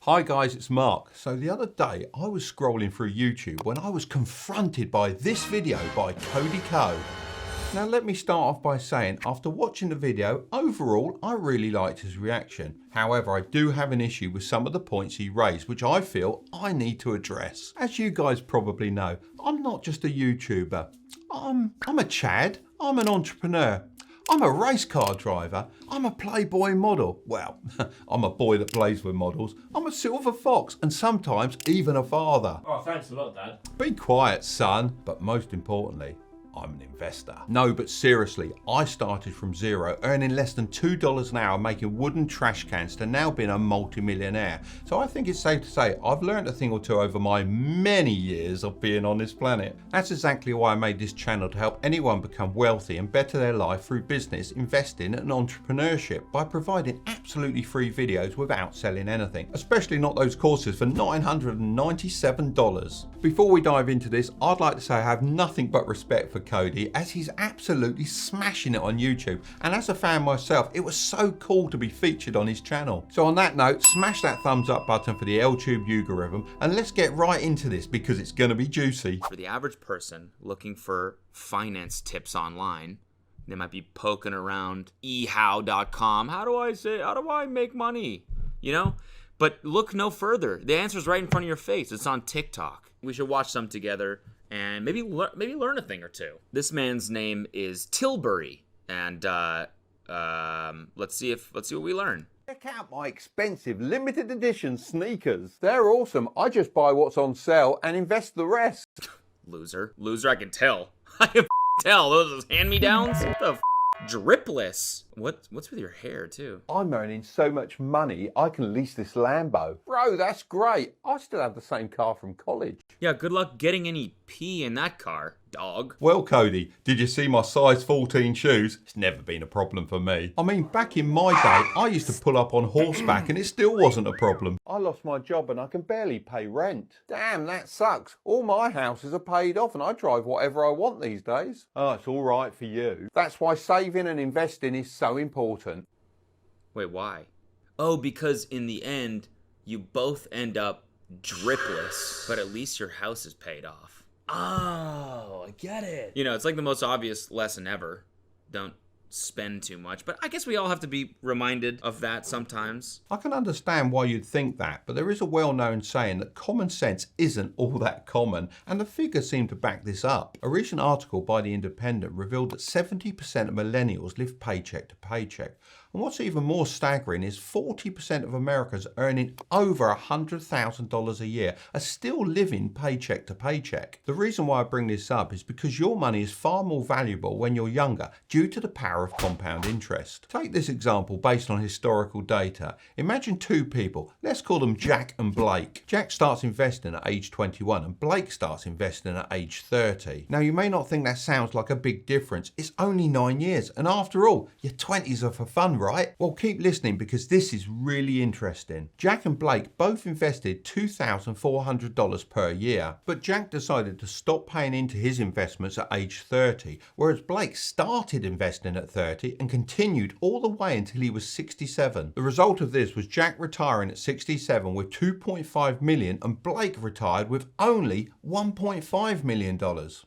Hi guys, it's Mark. So the other day I was scrolling through YouTube when I was confronted by this video by Cody Ko. Now let me start off by saying after watching the video, overall I really liked his reaction. However, I do have an issue with some of the points he raised which I feel I need to address. As you guys probably know, I'm not just a YouTuber. I'm a Chad, I'm an entrepreneur. I'm a race car driver. I'm a Playboy model. Well, I'm a boy that plays with models. I'm a silver fox and sometimes even a father. Oh, thanks a lot, Dad. Be quiet, son. But most importantly, I'm an investor. No, but seriously, I started from zero, earning less than $2 an hour, making wooden trash cans to now being a multi-millionaire. So I think it's safe to say I've learned a thing or two over my many years of being on this planet. That's exactly why I made this channel, to help anyone become wealthy and better their life through business, investing and entrepreneurship by providing absolutely free videos without selling anything, especially not those courses for $997. Before we dive into this, I'd like to say I have nothing but respect for Cody, as he's absolutely smashing it on YouTube, and as a fan myself, it was so cool to be featured on his channel. So on that note, smash that thumbs up button for the LTube algorithm, and let's get right into this because it's going to be juicy. For the average person looking for finance tips online, they might be poking around ehow.com. How do I make money? You know? But look no further. The answer's right in front of your face. It's on TikTok. We should watch some together and maybe learn a thing or two. This man's name is Tilbury, and let's see what we learn. Check out my expensive limited edition sneakers. They're awesome. I just buy what's on sale and invest the rest. Loser, I can tell. I can tell. Those hand-me-downs. What the dripless. What's with your hair too? I'm earning so much money I can lease this Lambo. Bro, that's great. I still have the same car from college. Yeah, good luck getting any pee in that car, dog. Well, Cody, did you see my size 14 shoes? It's never been a problem for me. I mean, back in my day, I used to pull up on horseback and it still wasn't a problem. I lost my job and I can barely pay rent. Damn, that sucks. All my houses are paid off and I drive whatever I want these days. Oh, it's all right for you. That's why saving and investing is so important. Wait, why? Oh, because in the end, you both end up dripless, but at least your house is paid off. Oh, I get it. You know, it's like the most obvious lesson ever. Don't spend too much, but I guess we all have to be reminded of that sometimes. I can understand why you'd think that, but there is a well-known saying that common sense isn't all that common, and the figures seem to back this up. A recent article by The Independent revealed that 70% of millennials live paycheck to paycheck. And what's even more staggering is 40% of Americans earning over $100,000 a year are still living paycheck to paycheck. The reason why I bring this up is because your money is far more valuable when you're younger due to the power of compound interest. Take this example based on historical data. Imagine two people, let's call them Jack and Blake. Jack starts investing at age 21 and Blake starts investing at age 30. Now you may not think that sounds like a big difference. It's only 9 years, and after all, your 20s are for fun, right? Well, keep listening because this is really interesting. Jack and Blake both invested $2,400 per year, but Jack decided to stop paying into his investments at age 30, whereas Blake started investing at 30 and continued all the way until he was 67. The result of this was Jack retiring at 67 with $2.5 million and Blake retired with only $1.5 million.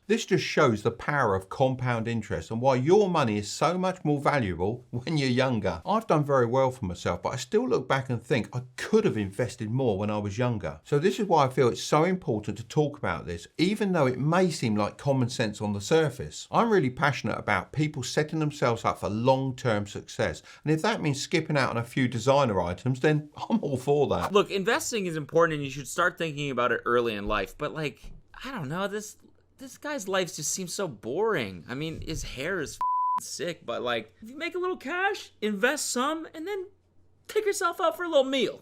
This just shows the power of compound interest and why your money is so much more valuable when you're younger. I've done very well for myself, but I still look back and think I could have invested more when I was younger. So this is why I feel it's so important to talk about this, even though it may seem like common sense on the surface. I'm really passionate about people setting themselves up for long-term success, and if that means skipping out on a few designer items, then I'm all for that. Look, investing is important and you should start thinking about it early in life, but like, I don't know, this guy's life just seems so boring. I mean, his hair is sick, but like, if you make a little cash, invest some, and then take yourself out for a little meal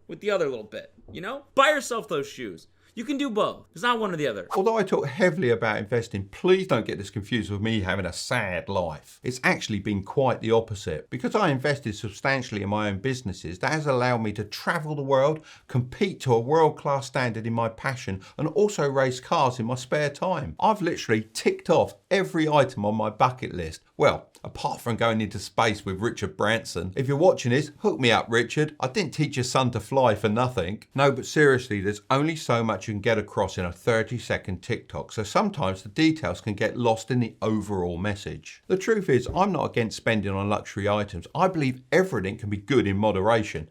with the other little bit, you know? Buy yourself those shoes. You can do both. It's not one or the other. Although I talk heavily about investing, please don't get this confused with me having a sad life. It's actually been quite the opposite. Because I invested substantially in my own businesses, that has allowed me to travel the world, compete to a world-class standard in my passion, and also race cars in my spare time. I've literally ticked off every item on my bucket list. Well, Apart from going into space with Richard Branson. If you're watching this, hook me up, Richard. I didn't teach your son to fly for nothing. No, but seriously, there's only so much you can get across in a 30-second TikTok, so sometimes the details can get lost in the overall message. The truth is, I'm not against spending on luxury items. I believe everything can be good in moderation.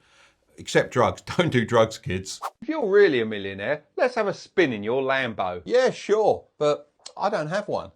Except drugs. Don't do drugs, kids. If you're really a millionaire, let's have a spin in your Lambo. Yeah, sure, but I don't have one.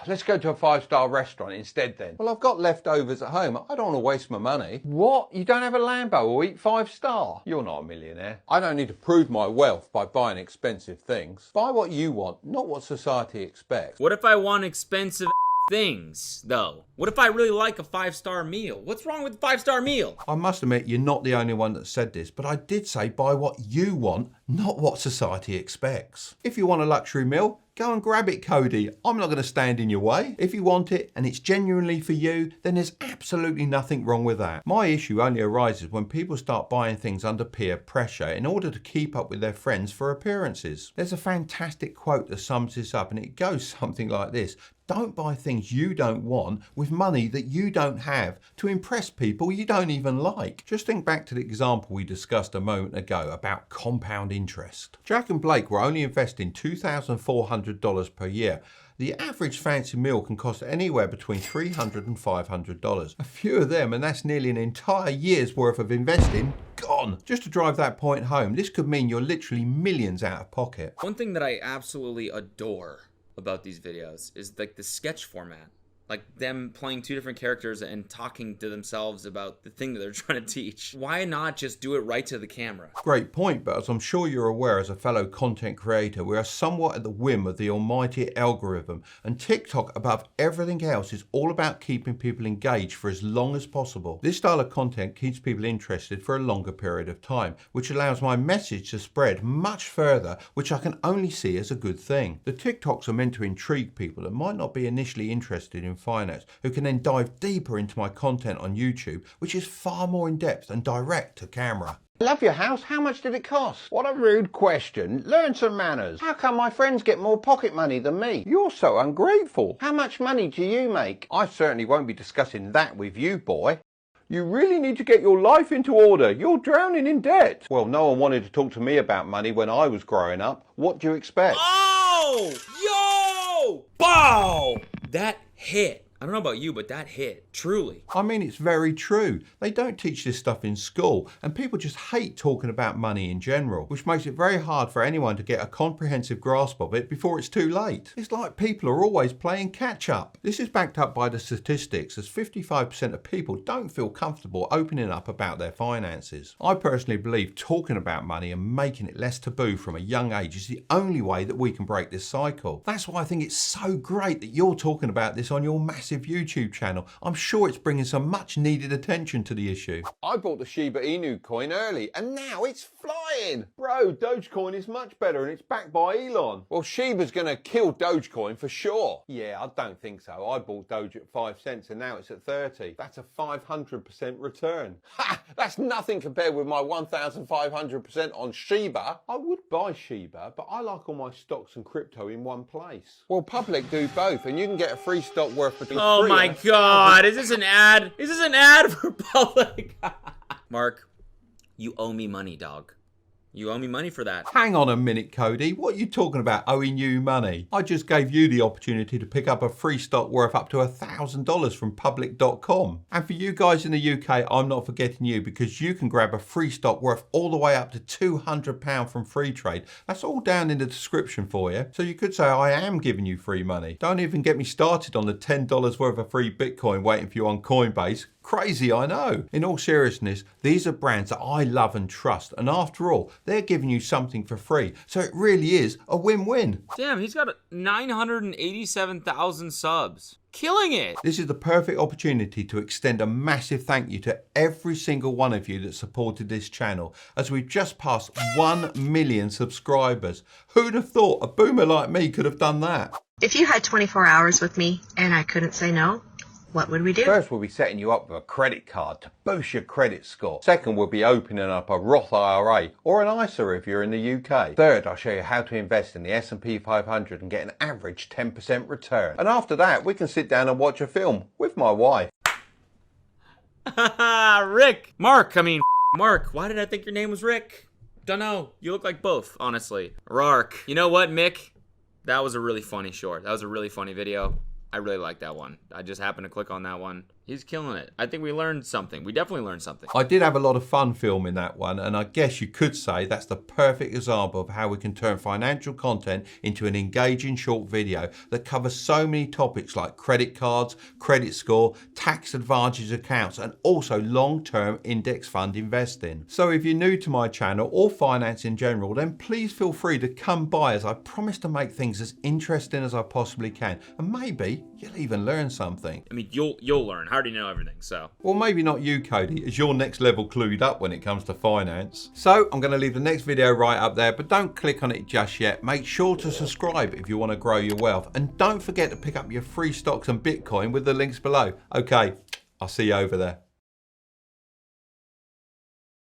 Let's go to a 5-star restaurant instead then. Well, I've got leftovers at home. I don't want to waste my money. What? You don't have a Lambo or eat 5-star? You're not a millionaire. I don't need to prove my wealth by buying expensive things. Buy what you want, not what society expects. What if I want expensive things, though? What if I really like a 5-star meal? What's wrong with a 5-star meal? I must admit, you're not the only one that said this, but I did say buy what you want, not what society expects. If you want a luxury meal, go and grab it, Cody. I'm not going to stand in your way. If you want it and it's genuinely for you, then there's absolutely nothing wrong with that. My issue only arises when people start buying things under peer pressure in order to keep up with their friends for appearances. There's a fantastic quote that sums this up, and it goes something like this. Don't buy things you don't want with money that you don't have to impress people you don't even like. Just think back to the example we discussed a moment ago about compound interest. Jack and Blake were only investing $2,400 per year. The average fancy meal can cost anywhere between $300 and $500. A few of them, and that's nearly an entire year's worth of investing, gone. Just to drive that point home, this could mean you're literally millions out of pocket. One thing that I absolutely adore about these videos is like the sketch format. Like them playing two different characters and talking to themselves about the thing that they're trying to teach. Why not just do it right to the camera? Great point, but as I'm sure you're aware as a fellow content creator, we are somewhat at the whim of the almighty algorithm, and TikTok above everything else is all about keeping people engaged for as long as possible. This style of content keeps people interested for a longer period of time, which allows my message to spread much further, which I can only see as a good thing. The TikToks are meant to intrigue people that might not be initially interested in finance, who can then dive deeper into my content on YouTube, which is far more in depth and direct to camera. Love your house. How much did it cost? What a rude question. Learn some manners. How come my friends get more pocket money than me? You're so ungrateful. How much money do you make? I certainly won't be discussing that with you, boy. You really need to get your life into order. You're drowning in debt. Well, no one wanted to talk to me about money when I was growing up. What do you expect? Oh! Yo! Bow! That hit. I don't know about you, but that hit. Truly. I mean, it's very true. They don't teach this stuff in school, and people just hate talking about money in general, which makes it very hard for anyone to get a comprehensive grasp of it before it's too late. It's like people are always playing catch up. This is backed up by the statistics, as 55% of people don't feel comfortable opening up about their finances. I personally believe talking about money and making it less taboo from a young age is the only way that we can break this cycle. That's why I think it's so great that you're talking about this on your massive YouTube channel. I'm sure it's bringing some much needed attention to the issue. I bought the Shiba Inu coin early and now it's flying. Bro, Dogecoin is much better and it's backed by Elon. Well, Shiba's gonna kill Dogecoin for sure. Yeah, I don't think so. I bought Doge at 5 cents and now it's at 30. That's a 500% return. Ha! That's nothing compared with my 1,500% on Shiba. I would buy Shiba, but I like all my stocks and crypto in one place. Well, Public do both and you can get a free stock worth between Oh my God, is this an ad? Is this an ad for Public? Mark, you owe me money, dog. You owe me money for that. Hang on a minute, Cody. What are you talking about owing you money? I just gave you the opportunity to pick up a free stock worth up to $1,000 from public.com. And for you guys in the UK, I'm not forgetting you because you can grab a free stock worth all the way up to £200 from FREETRADE. That's all down in the description for you. So you could say I am giving you free money. Don't even get me started on the $10 worth of free Bitcoin waiting for you on Coinbase. Crazy, I know. In all seriousness, these are brands that I love and trust, and after all, they're giving you something for free, so it really is a win-win. Damn, he's got 987,000 subs. Killing it. This is the perfect opportunity to extend a massive thank you to every single one of you that supported this channel, as we've just passed 1 million subscribers. Who'd have thought a boomer like me could have done that? If you had 24 hours with me and I couldn't say no, What would we do? First, we'll be setting you up with a credit card to boost your credit score. Second, we'll be opening up a Roth IRA or an ISA if you're in the UK. Third, I'll show you how to invest in the S&P 500 and get an average 10% return. And after that, we can sit down and watch a film with my wife. Rick! Mark, why did I think your name was Rick? Dunno. You look like both, honestly. Rark. You know what, Mick? That was a really funny short. That was a really funny video. I really like that one. I just happened to click on that one. He's killing it. I think we learned something. We definitely learned something. I did have a lot of fun filming that one, and I guess you could say that's the perfect example of how we can turn financial content into an engaging short video that covers so many topics like credit cards, credit score, tax advantage accounts, and also long-term index fund investing. So if you're new to my channel or finance in general, then please feel free to come by, as I promise to make things as interesting as I possibly can, and maybe you'll even learn something. I mean, you'll learn. I already know everything, so. Well, maybe not you, Cody, as you're next level clued up when it comes to finance. So I'm going to leave the next video right up there, but don't click on it just yet. Make sure to subscribe if you want to grow your wealth. And don't forget to pick up your free stocks and Bitcoin with the links below. Okay, I'll see you over there.